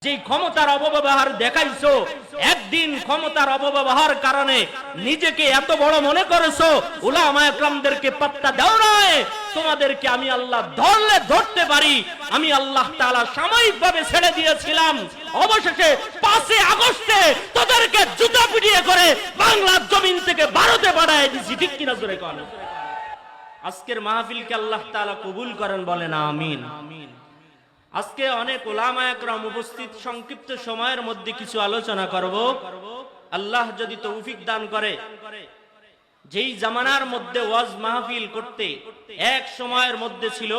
যেই ক্ষমতার অপব্যবহার দেখাইছো, একদিন ক্ষমতার অপব্যবহার কারণে নিজেকে এত বড় মনে করেছো, উলামায়ে কেরামদেরকে পাত্তা দাও নাই। তোমাদেরকে আমি আল্লাহ ধরলে ধরতে পারি, আমি আল্লাহ তাআলা সাময়িকভাবে ছেড়ে দিয়েছিলাম, অবশেষে 5 আগস্টে তোদেরকে জুতা পিটিয়ে করে বাংলার জমিন থেকে ভারতে পাঠিয়ে দিয়েছি। ঠিক কিনা জোরে কোন? আজকের মাহফিলকে আল্লাহ তাআলা কবুল করেন, বলেন আমিন। আজকে অনেক উলামায়ে কেরাম উপস্থিত, সংক্ষিপ্ত সময়ের মধ্যে কিছু আলোচনা করব, আল্লাহ যদি তৌফিক দান করে। যেই জামানার মধ্যে ওয়াজ মাহফিল করতে এক সময়ের মধ্যে ছিল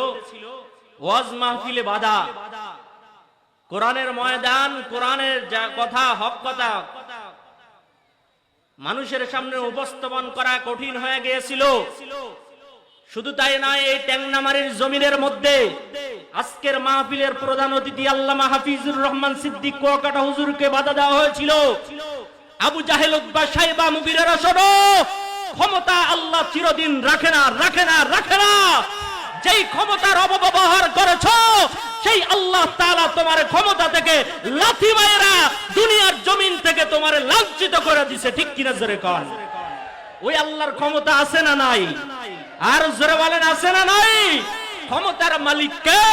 ওয়াজ মাহফিলে বাধা, কোরআনের ময়দান, কোরআনের যা কথা, হক কথা মানুষের সামনে উপস্থাপন করা কঠিন হয়ে গিয়েছিল। শুধু তাই নয়, এই ট্যাংনামারির জমিনের মধ্যে আজকের মাহফিলের প্রধান অতিথি আল্লামা হাফিজুর রহমান সিদ্দিক কুয়াকাটা হুজুরকে বাধা দেওয়া হয়েছিল। আবু জাহেল, উতবা, শাইবা, মুগীরারা শোনো, ক্ষমতা আল্লাহ চিরদিন রাখে না, রাখে না, রাখে না। যেই ক্ষমতার অপব্যবহার করেছো, সেই আল্লাহ তাআলা তোমার ক্ষমতা থেকে লাথি মায়েরা দুনিয়ার জমিন থেকে তোমার লাঞ্ছিত করে দিয়েছে। ঠিক কিনা জোরে কোন? ওই আল্লাহর ক্ষমতা আছে না নাই? আর জোরে বলেন, আছে না নাই? ক্ষমতার মালিক কে?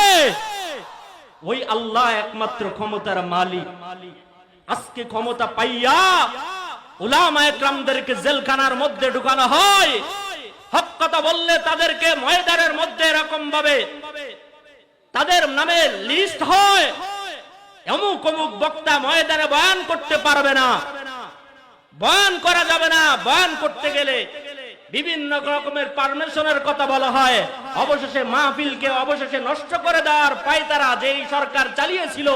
ওই আল্লাহ একমাত্র ক্ষমতার মালিক। আজকে ক্ষমতা পাইয়া উলামায়ে কেরামদেরকে জেলখানার মধ্যে ঢুকানো হয়। হক কথা বললে তাদেরকে ময়দানের মধ্যে এরকম ভাবে তাদের নামে লিস্ট হয়, অমুক অমুক বক্তা ময়দানে বয়ান করতে পারবে না, বয়ান করা যাবে না, বয়ান করতে গেলে বিভিন্ন রকমের পারমিশনের কথা বলা হয়। অবশেষে মাহফিলকে অবশেষে নষ্ট করে দেওয়ার পায়তারা যেই সরকার চালিয়েছিল,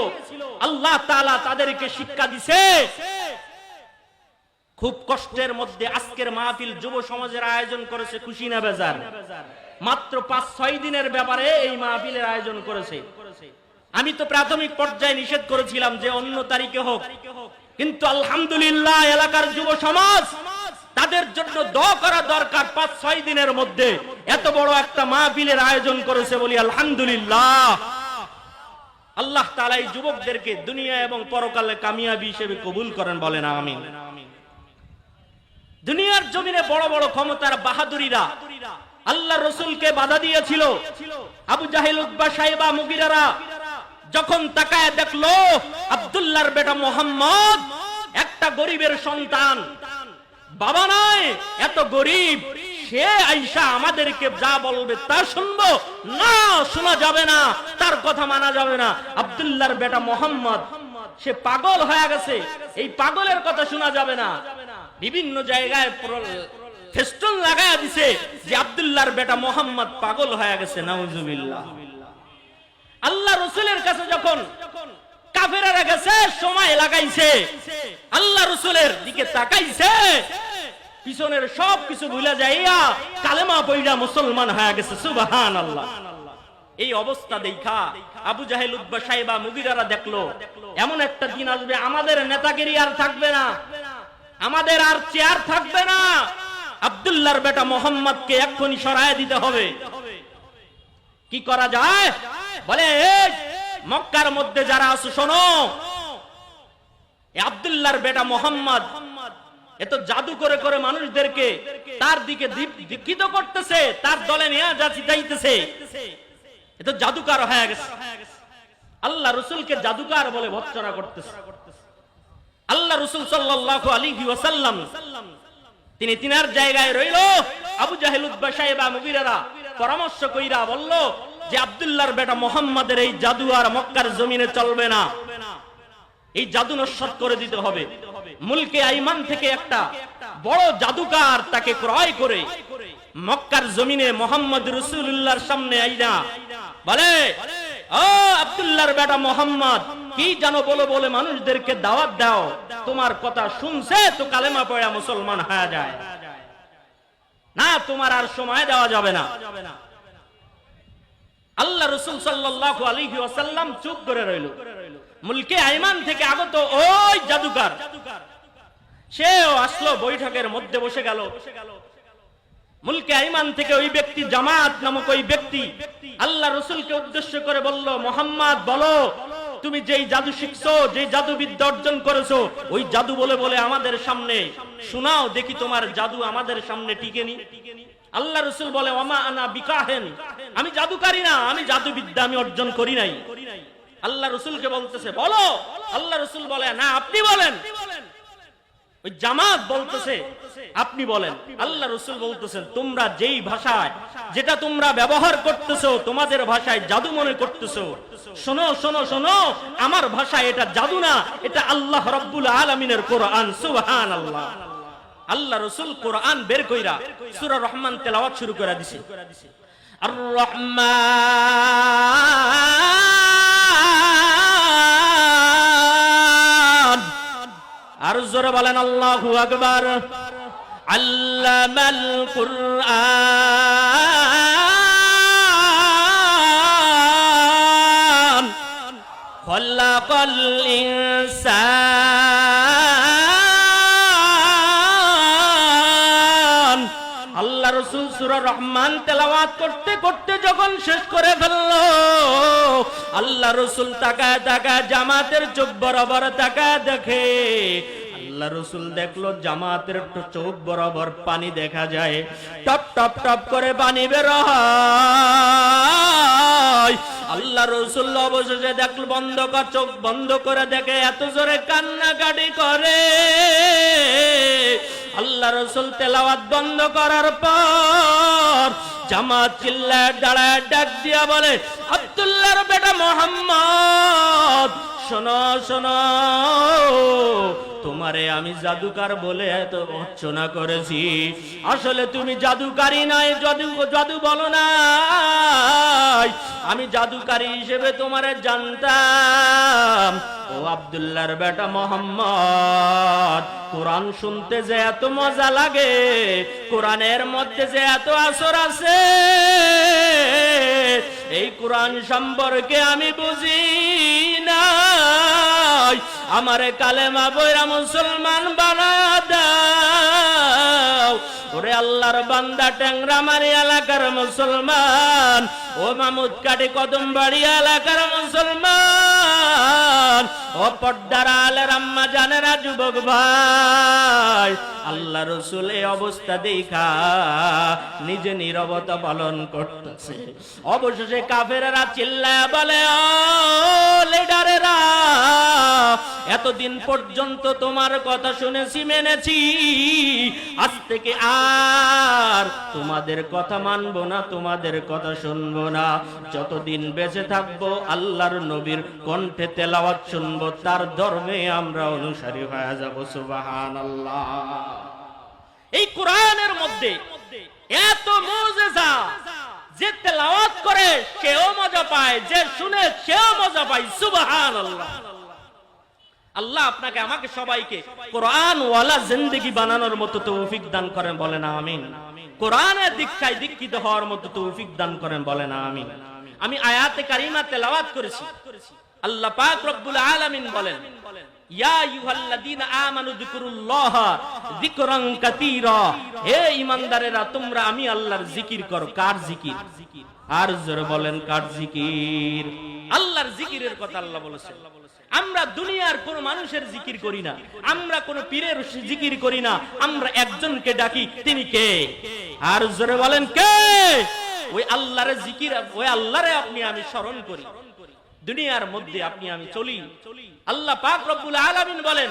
আল্লাহ তাআলা তাদেরকে শিক্ষা দিছে। খুব কষ্টের মধ্যে আজকের মাহফিল যুব সমাজের আয়োজন করেছে, খুশি না বেজার? মাত্র 5-6 দিনের ব্যাপারে এই মাহফিলের আয়োজন করেছে। আমি তো প্রাথমিক পর্যায়ে নিষেধ করেছিলাম যে অন্য তারিখে হোক, কিন্তু আলহামদুলিল্লাহ এলাকার যুব সমাজ, তাদের জন্য দোয়া করা দরকার। 5-6 দিনের মধ্যে এত বড় একটা মাহফিলের আয়োজন করেছে, বলি আলহামদুলিল্লাহ। আল্লাহ তাআলা এই যুবকদেরকে দুনিয়া এবং পরকালে কামিয়াবি হিসেবে কবুল করেন, বলেন আমিন। দুনিয়ার জমিনে বড় বড় ক্ষমতার বাহাদুরিরা আল্লাহ রাসূলকে বাধা দিয়েছিল। আবু জাহেল, উতবা, শাইবা, মুগীরারা যখন তাকায় দেখলো আব্দুল্লাহর বেটা মুহাম্মদ একটা গরিবের সন্তান, বাবা নাই, এত গরিব, সে আয়েশা আমাদেরকে যা বলবে তা শুনবো না, শোনা যাবে না, তার কথা মানা যাবে না। আব্দুল্লাহর বেটা মুহাম্মদ সে পাগল হয়ে গেছে, এই পাগলের কথা শোনা যাবে না। বিভিন্ন জায়গায় ফেস্টুন লাগায়া দিছে যে আব্দুল্লাহর বেটা মুহাম্মদ পাগল হয়ে গেছে, নাউজুবিল্লাহ। আল্লাহ রাসূলের কাছে যখন কাফেররা গেছে, সময় লাগাইছে, আল্লাহ রাসূলের দিকে তাকাইছে, পিছনের সব কিছু ভুলে যাইয়া কালেমা পড়া মুসলমান হয়ে গেছে, সুবহানাল্লাহ। এই অবস্থা দেখা আবু জাহেল, উতবা, শাইবা, মুগীরারা দেখলো এমন একটা দিন আসবে আমাদের নেতাগিরি আর থাকবে না, আমাদের আর চেয়ার থাকবে না, আব্দুল্লাহর বেটা মুহাম্মদকে এক্ষুনি সরায় দিতে হবে। কি করা যায়? বলে এই মক্কার মধ্যে যারা আছে শোনো, আব্দুল্লাহর বেটা মুহাম্মদ এত জাদু করে করে মানুষদেরকে তার দিকে দীক্ষিত করতেছে, তার দলে নিয়ে যাইতেছে, এত জাদুকার হয়ে গেছে। আল্লাহ রাসূলকে জাদুকার বলে ভৎসনা করতেছে। আল্লাহ রাসূল সাল্লাল্লাহু আলাইহি ওয়াসাল্লাম তিনি তিনার জায়গায় রইল। আবু জাহেল, উতবা, শাইবা, মুগীরারা পরামর্শ কইরা বলল যে আব্দুল্লাহর বেটা মুহাম্মাদের এই জাদু আর মক্কার জমিনে চলবে না, এই জাদু নস্যাৎ করে দিতে হবে। মুলকে আইমান থেকে একটা বড় জাদুকার তাকে ক্রয় করে মক্কার জমিনে মুহাম্মদ রাসূলুল্লাহর সামনে আইনা বলে, ও আব্দুল্লাহর বেটা মুহাম্মদ, কি জানো বলো বলে মানুষদেরকে দাওয়াত দাও, তোমার কথা শুনছে তো কালেমা পড়া মুসলমান হয়ে যায় না, তোমার আর সময় দেওয়া যাবে না। আল্লাহ রাসূল সাল্লাল্লাহু আলাইহি ওয়াসাল্লাম চুপ করে রইল। মুলকে আইমান থেকে আগত ওই জাদুকার সেও আসলো, বৈঠকের মধ্যে বসে গেল। মুলকে আইমান থেকে ওই ব্যক্তি, জামাত নামক ওই ব্যক্তি আল্লাহ রাসূলকে উদ্দেশ্য করে বলল, মুহাম্মদ বলো তুমি যেই জাদু শিখছো, যেই জাদু বিদ্যা অর্জন করেছো, ওই জাদু বলে বলে আমাদের সামনে শোনাও দেখি তোমার জাদু আমাদের সামনে টিকেনি। আল্লাহ রাসূল বলে ওমা আনা বিকাহেন, আমি জাদুকারী না, আমি জাদু বিদ্যা আমি অর্জন করি নাই। আল্লাহ রাসূলকে বলতেছে বলো, আল্লাহ রাসূল বলে না আপনি বলেন। ওই জামাত বলতেছে আপনি বলেন। আল্লাহ রাসূল বলতেছেন তোমরা যেই ভাষায় যেটা তোমরা ব্যবহার করতেছো, তোমাদের ভাষায় জাদু মনে করতেছো, শোনো শোনো শোনো, আমার ভাষায় এটা জাদু না, এটা আল্লাহ রাব্বুল আলামিনের কোরআন। সুবহানাল্লাহ। আল্লাহ রাসূল কোরআন বের কইরা সূরা রহমান তেলাওয়াত শুরু করে দিছে। আর রহমান, আর জোরে বলেন আল্লাহু আকবার। আল্লামাল কুরআন খালাকাল ইনসান। আল্লাহ রাসূল সূরা রহমান তেলাওয়াত করতে করতে যখন শেষ করে ফেলল, আল্লাহ রাসূল তাকায় তাকায় জামাতের চোখ বরাবর তাকায় দেখে, আল্লাহ রাসূল দেখলো জামাতের চোখ বরাবর পানি দেখা যায়, টপ টপ টপ করে পানি বের হয়। আল্লাহ রাসূল অবশেষে দেখল বন্ধ কর, চোখ বন্ধ করে দেখে এত জোরে কান্নাকাটি করে। আল্লাহ রাসূল তেলাওয়াত বন্ধ করার পর জামাত চিল্লায় দাঁড়ায় ডাক দিয়া বলে আব্দুল্লাহর বেটা মুহাম্মদ, শোনো শোনো, তোমারে আমি জাদুকার বলে এত অর্চনা করেছি, আসলে তুমি জাদুকারী নাই, জাদু বলো নাই, আমি জাদুকারী হিসেবে তোমারে জানতাম। ও আব্দুল্লাহর বেটা মুহাম্মদ, কোরআন শুনতে যে এত মজা লাগে, কোরআনের মধ্যে যে এত আসর আছে, এই কোরআন সম্পর্কে আমি বুঝি নাই, আমারে কালেমা বইরা মুসলমান বানায়া দাও। ওরে আল্লাহর বান্দা ট্যাংরামারি এলাকার মুসলমান, ও মামুদ কাটি কদমবাড়ি এলাকার মুসলমান, ও পর্দার আলের আম্মা জানেরা যুবক ভাই, আল্লাহ রাসূল এই অবস্থা দেখা নিজে নীরবতা পালন করতেছে। অবশেষে কাফেররা চিল্লায়া বলে ও লিডারেরা, এতদিন পর্যন্ত তোমার কথা শুনেছি মেনেছি, আজ থেকে আর তোমাদের কথা মানবো না, তোমাদের কথা শুনবো না, যতদিন বেঁচে থাকবো আল্লাহর নবীর কণ্ঠে তেলাওয়াত শুনবো, তার ধর্মে আমরা অনুসারী হয়ে যাব। সুবহানাল্লাহ। এই কোরআনের মধ্যে এত মুজিজা, যে তেলাওয়াত করে সেও মজা পায়, যে শুনে সেও মজা পায়। সুবহানাল্লাহ। আল্লাহ আপনাকে আমাকে সবাইকে কোরআন ওয়ালা জিন্দেগি বানানোর মতো তৌফিক দান করেন, বলেন আমিন। কোরআনের দীক্ষায় দীক্ষিত হওয়ার মতো তৌফিক দান করেন, বলেন আমিন। আমি আয়াতে কারিমা তেলাওয়াত করেছি। আল্লাহ পাক রব্বুল আলামিন বলেন ইয়া আইয়ুহাল্লাযীনা আমানু যিকুরুল্লাহা যিকরান কাতীরা, হে ঈমানদারেরা তোমরা আমি আল্লাহর জিকির করো। কার জিকির? আর জোরে বলেন কার জিকির? আল্লাহর জিকিরের কথা আল্লাহ বলেছেন। আমরা দুনিয়ার কোন মানুষের জিকির করি না, আমরা কোন পীরের জিকির করি না, আমরা একজনকে ডাকি, তিনি কে? আর জোরে বলেন কে? ওই আল্লাহর জিকির, ওই আল্লাহরে আপনি আমি স্মরণ করি। দুনিয়ার মধ্যে আপনি আমি চলি, আল্লাহ পাক রব্বুল আলামিন বলেন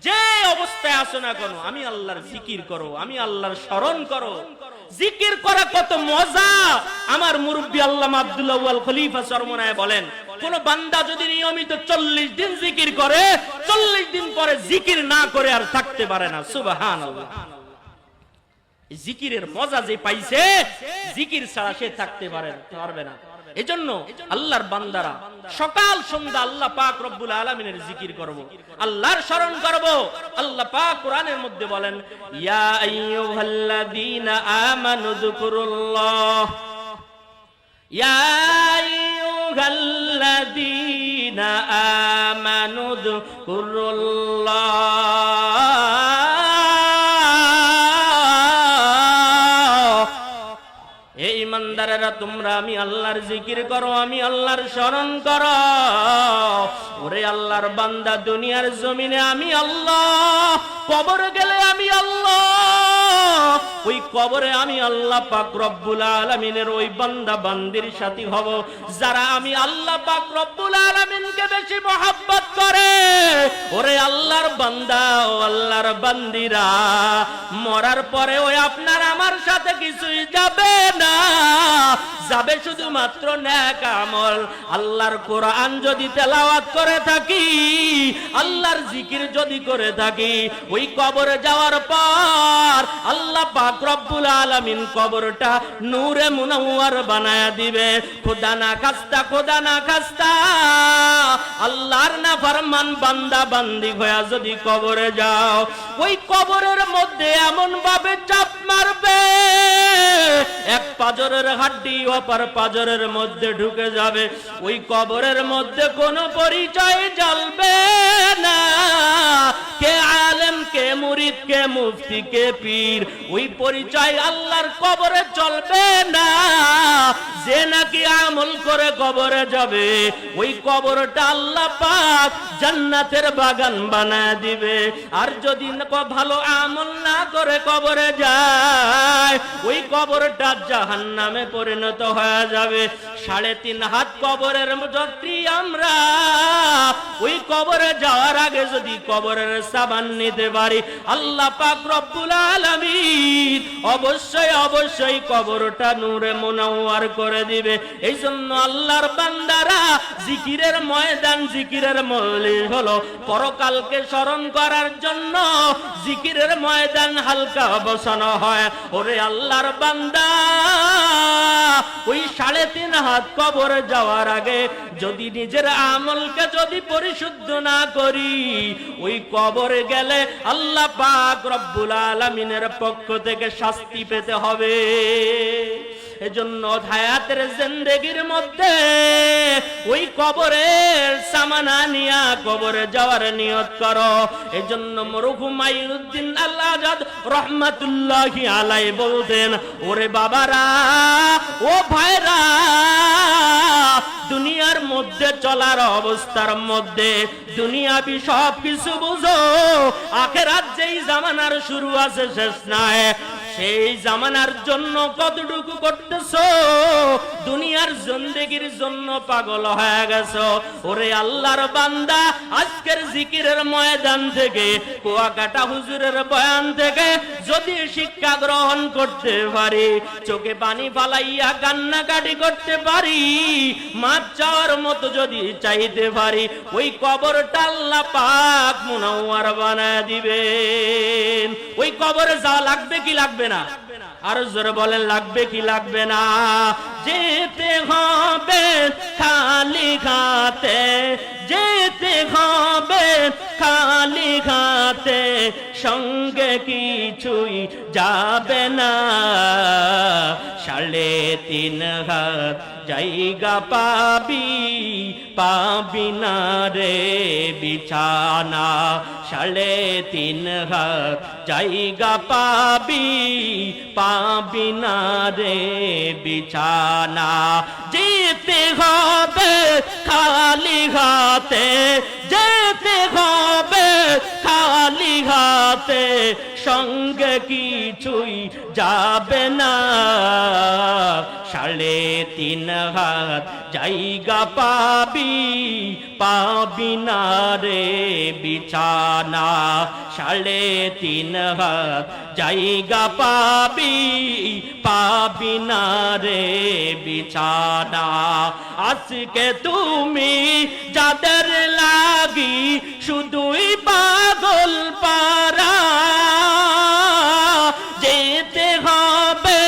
যে অবস্থায় আছো না কেন আমি আল্লাহর জিকির করো, আমি আল্লাহর স্মরণ করো। জিকির করা কত মজা! আমার মুরব্বী আল্লামা আব্দুল আউয়াল খলিফা চরমনায় বলেন, কোন বান্দা যদি নিয়মিত 40 দিন জিকির করে, 40 দিন পরে জিকির না করে আর থাকতে পারে না। সুবহানাল্লাহ। জিকিরের মজা যে পাইছে, জিকির ছাড়া সে থাকতে পারবে না। এজন্য আল্লাহর বান্দারা সকাল সন্ধ্যা আল্লাহ পাক রব্বুল আলামিনের জিকির করব, আল্লাহর স্মরণ করব। আল্লাহ পাক কোরআনের মধ্যে বলেন ইয়া আইয়ুহাল্লাযীনা আমানু যিকুরুল্লাহ, ইয়া আইয়ুহাল্লাযীনা আমানু যিকুরুল্লাহ। ভাইরা, তোমরা আমি আল্লাহর জিকির করো, আমি আল্লাহর স্মরণ করো। ওরে আল্লাহর বান্দা, দুনিয়ার জমিনে আমি আল্লাহ, কবরে গেলে আমি আল্লাহ। ওই কবরে আমি আল্লাহ পাক রব্বুল আলামিনের ওই বান্দা বান্দির সাথী হব যারা আমি আল্লাহ পাক রব্বুল আলামিনকে বেশি মহব্বত করে। ওরে আল্লাহর বান্দা ও আল্লাহর বান্দিরা, মরার পরে ওই আপনার আমার সাথে কিছুই যাবে না, যাবে শুধুমাত্র নেক আমল। আল্লাহর কোরআন যদি তেলাওয়াত করে থাকি, আল্লাহর জিকির যদি করে থাকি, ওই কবরে যাওয়ার পর আল্লাহ পাক রব্বুল আলামিন কবরটা নূরে মুনাওয়ার বানায়া দিবে। খোদা না খাস্তা, খোদা না খাস্তা, আল্লাহর না ফরমান বান্দা বান্দি হয়ে যদি কবরে যাও, ওই কবরের মধ্যে এমন ভাবে চাপ মারবে, এক পাজরের হাড্ডি অপর পাজরের মধ্যে ঢুকে যাবে। ওই কবরের মধ্যে কোনো পরিচয় জ্বলবে না, কে আলেম, কে মুরিদ, কে মুফতি, কে পীর, ওই পরিচয় আল্লাহর কবরে চলবে না। যে নাকি আমল করে কবরে যাবে, ওই কবরটা আল্লাহ পাক জান্নাতের বাগান বানায় দিবে। আর যদি ভালো আমল না করে কবরে যায়, ওই কবরটা জাহান্নামে পরিণত হয়ে যাবে। 3.5 হাত কবরের যাত্রী আমরা, ওই কবরে যাওয়ার আগে যদি কবরের সাবান নিতে পারি, আল্লাহ পাক রব্বুল আলামিন অবশ্যই অবশ্যই কবরটা নূরে মুনাওয়ার করে দিবে। এই জন্য আল্লাহর বান্দারা, জিকিরের ময়দান, জিকিরের মজলিস হলো পরকালকে স্মরণ করার জন্য জিকিরের ময়দান হালকা বসানো হয়। ওরে আল্লাহর বান্দা, ওই 3.5 হাত কবরে যাওয়ার আগে যদি নিজের আমলকে যদি পরিশুদ্ধ না করি, ওই কবরে গেলে আল্লাহ পাক রব্বুল আলামিনের পক্ষ থেকে শাস্তি পেতে হবে। এজন্য হায়াতের জিন্দেগির মধ্যে ওই কবরের সামানা নিয়া কবরে যাওয়ার নিয়ত করো। এজন্য মরহুম মাইনুদ্দিন আল আজাদ রহমাতুল্লাহি আলাইহি বলতেন, ওরে বাবারা, ও ভাইরা, দুনিয়ার মধ্যে চলার অবস্থার মধ্যে দুনিয়াবি সব কিছু বুঝো, আখিরাত যেই জামানার শুরু আছে শেষ নাই, সেই জামানার জন্য কতটুকু করতেছো, দুনিয়ার জিন্দেগির জন্য পাগল হয়ে গেছো। ওরে আল্লাহর বান্দা, আজকের জিকিরের ময়দান থেকে, কুয়াকাটা হুজুরের বয়ান থেকে যদি শিক্ষা গ্রহণ করতে পারি, চোখে পানি ফালাইয়া কান্নাকাটি করতে পারি, মাপ চাওয়ার মতো যদি চাইতে পারি, ওই কবরটা আল্লাহ পাক মুনাওয়ার বানায় দিবেন। ওই কবরে যাওয়া লাগবে কি লাগবে না? আর জোরে বলেন, লাগবে কি লাগবে না? যেতে হবে খালি হাতে, যেতে হবে খালি হাতে, সঙ্গে কিছুই যাবে না। 3.5 হাত জায়গা পাবি, পাবি না রে বিছানা। 3.5 হাত জায়গা পাবি, পাবি না রে বিছানা। যেতে হবে খালি হাতে, যেতে হবে খালি হাতে, সঙ্গে কিছুই যাবে না। 3.5 হাত জায়গা পাবি, পাবি না রে বিছানা। 3.5 হাত জায়গা পাবি, পাবি না রে বিছানা। আজকে তুমি যাদের লাগি শুধুই পাগল পারা, যেতে হবে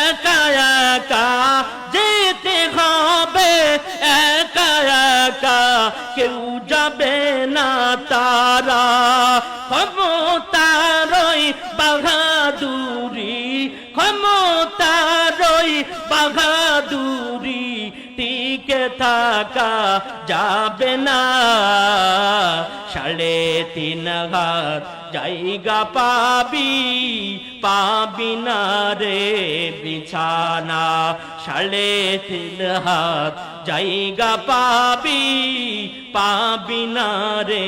একা একা, যেতে হবে একা একা, কেউ যাবে না তারা। ক্ষমতারই বাহাদুরি, ক্ষমতারই বাহাদুরি, টিকে থাকা যাবে না। 3.5 হাত জায়গা পাবি না রে বিছানা 3.5 হাত জায়গা পাবি না রে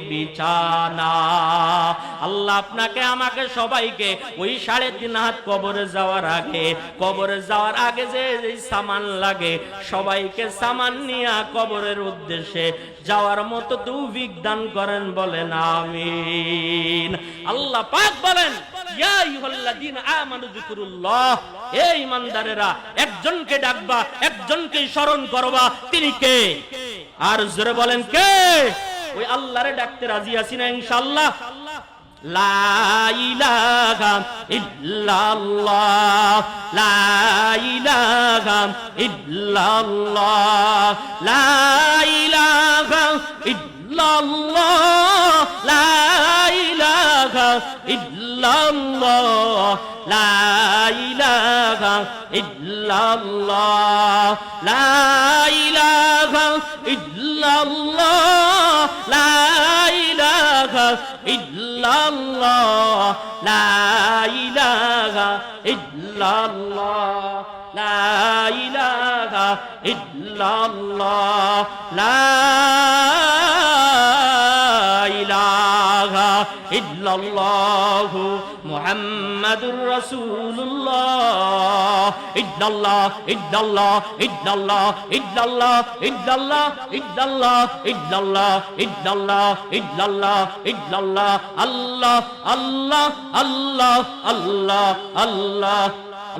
বিছানা। আল্লাহ আপনাকে আমাকে সবাইকে ওই 3.5 হাত কবরে যাওয়ার আগে যে সামান লাগে সবাইকে সামান নিয়ে কবরের উদ্দেশ্যে যাওয়ার মতো তৌফিক দান করেন, বলেন আমিন। আল্লাহ পাক বলেন ইয়া আইয়ুহাল্লাযীনা আমানু যিকুরুল্লাহ, হে ঈমানদারেরা একজনকে ডাকবা, একজনকে স্মরণ করবা, তিনি কে? আর জোরে বলেন কে? ওই আল্লাহরে ডাকতে রাজি আছি না ইনশাআল্লাহ? লা ইলাহা ইল্লাল্লাহ, লা ইলাহা ইল্লাল্লাহ, লা ইলাহা ইল্লাল্লাহ, লা ইলাহা ইল্লাল্লাহ, লা ইলাহা ইল্লাল্লাহ, লা ইলাহা ইল্লাল্লাহ, লা ইলাহা ইল্লাল্লাহ, লা ইলাহা ইল্লাল্লাহ, লা ইলাহা ইল্লাল্লাহ, লা ইলাহা ইল্লাল্লাহ মুহাম্মাদুর রাসূলুল্লাহ। ইল্লাল্লাহ ইল্লাল্লাহ ইল্লাল্লাহ ইল্লাল্লাহ ইল্লাল্লাহ ইল্লাল্লাহ ইল্লাল্লাহ ইল্লাল্লাহ ইল্লাল্লাহ ইল্লাল্লাহ, আল্লাহ আল্লাহ আল্লাহ আল্লাহ আল্লাহ।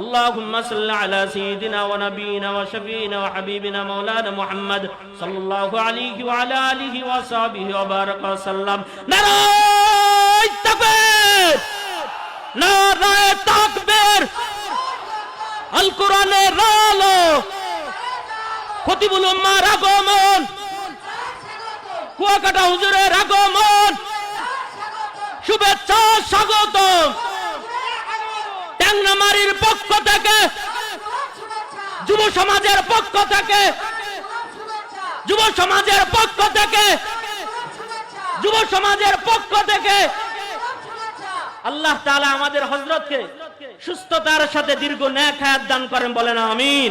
اللهم صل على سيدنا ونبينا وشفينا وحبيبنا مولانا محمد صلى الله عليه وعلى آله وصحبه وبارك وسلم। নারায়ে তাকবীর, নারায়ে তাকবীর। আল কোরআনের আলো, খতিবুল উম্মাহর আগমন, কুয়াকাটা হুজুরের আগমন, শুভেচ্ছা স্বাগতম। ট্যাংরামারীর পক্ষ থেকে, যুব সমাজের পক্ষ থেকে, যুব সমাজের পক্ষ থেকে, যুব সমাজের পক্ষ থেকে আল্লাহ তাআলা আমাদের হযরতকে সুস্থতার সাথে দীর্ঘ নেক হায়াত দান করেন, বলেন আমিন।